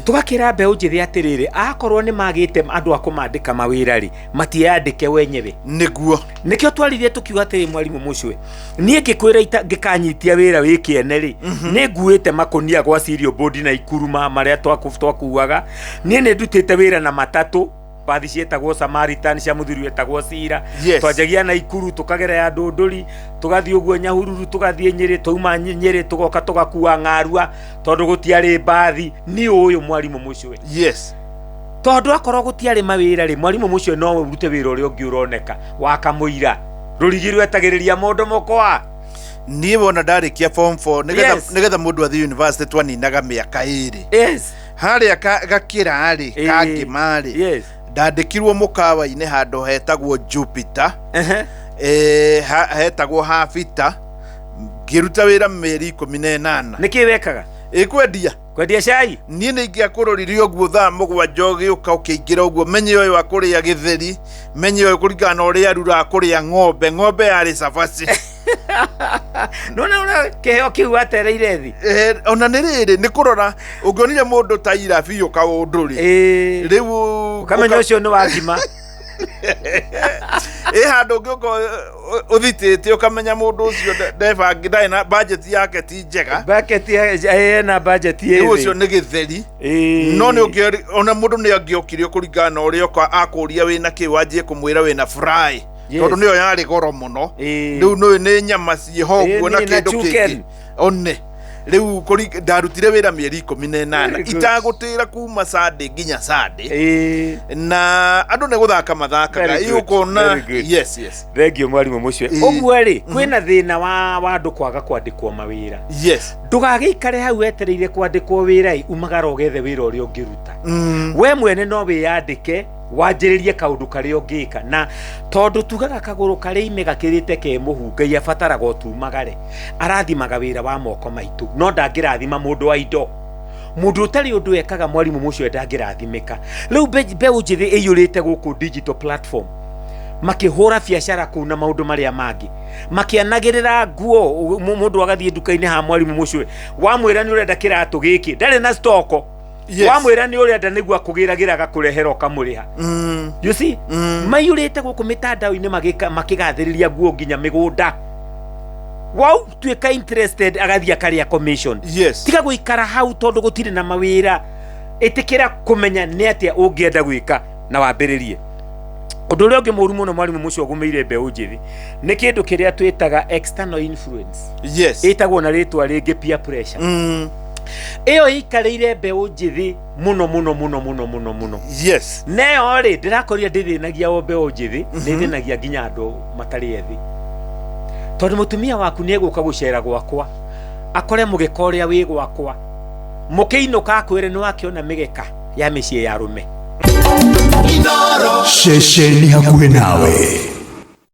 tugakira mbeũ njithi atiriri akorwo ni magite andu akumandika mawira ri matiandike wenyewe niguo nikio twarithie tukiuga atiri mwalimu mucwe nie ngikwira ngikanyitia wira wikiene ri ni nguite makonia gwa Cereal Board na ikuruma maria twakuaga nie ni ndutite wira na matatu bathi cietagwo Samaritan cia muthuri wetagwo Cira twanjagia na ikuru tukagera ya Ndunduri tugathie uguo Nyahururu tugathie Nyeri tuuma Nyeri tugoka tugakua Ng'arua tondu gutiari bathi ni uyu mwalimu mucwe tondu akorwo gutiari mawira ri mwalimu mucwe no urute wira uria ungi uroneka wakamuira rurigi rwetagiriria mundu mukwa nie wona ndarikia form 4 nigetha mundu athi university twaninaga miaka iri haria gakira ari kangimari ndandikirwo mukawa-ini handu hetagwo Jupiter hetagwo Havita ngiruta wira meri 18 niki wekaga kwendia cai nie ni ngiakuroririo uguo thaa mugwanja ugiuka ukiingira uguo menye uyu akuria githeri menye uyu kuringana uria rura akuria ng'ombe yari cabaci nona keheo kiu atereire thi ona ni riri ni kurora ungionire mundu ta ira biu kaunduri riu ukamenya ucio ni wagima handu ngiuko uthitite ukamenya mundu ucio ndai na budget yake ti njega na budget ye ucio ni githeri no ni ona mundu ni angiokire kuringana uria akuria wina ki wanjie kumwira wina fry tondu niyo yari goro muno riu no ni nyama ciho guo na kindu kingi one riu ndarutire wira mieri 18 itagutira kuma Sunday nginya Sunday na andu ne guthaka mathakaga ikona thengio mwalimu mucwe uguo ri kwina thina wa andu kwaga kwandikwo mawira ndugagikare hau wetereire kwandikwo wira umagara ugethe wira uria ungiruta we mwene no wiyandike wanjiririe kaundu karia ungika na tondu tugaga kaguru kari ime gakirite ke muhungai abataraga utumagare arathimaga wira wa moko maitu no ndangirathima mundu wa indo mundu utari undu ekaga mwalimu mucwe ndangirathimika riu mbeũ njithi iyurite guku digital platform makihura biacara ku na maundu maria mangi makianagirira nguo mundu agathie duka-ini ha mwalimu mucwe wamwira ni urenda kiratu giki ndari na stoko wamwira ni urenda nigua kugiragira gakurehera ukamuriha you see mayurite guku mitandao-ini makigathiriria nguo nginya migunda wow tuika interested agathia karia commission tiga guikara hau tondu gutire na mawira itikira kumenya ni atia ungienda gwika na wambiririe undu uria ungi muru muno mwalimu mucio gumeire mbeũ njithi ni kindu kiria twitaga external influence itagwo na ritwa ringi peer pressure iyo ikareire mbeũ njithi muno neo ri ndirakoria ndithinagia o mbeũ njithi ndithinagia nginya andu matari ethi tondu mutumia waku ni eguka gucera gwakwa akore mugeka uria wi gwakwa mukiinuka akwire ni wakiona migeka ya micii ya rume Shesheni hakuhe nawe.